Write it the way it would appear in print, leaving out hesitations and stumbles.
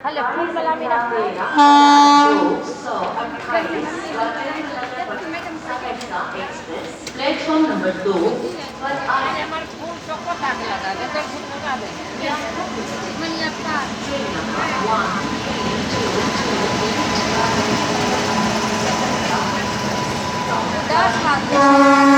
هلا فول ملامي نفسي platform number 2 पर يعني আমার ফুল চক্কর থাকে লাগা যেটা ফুল লাগাবে মানে আপনার দাস হাত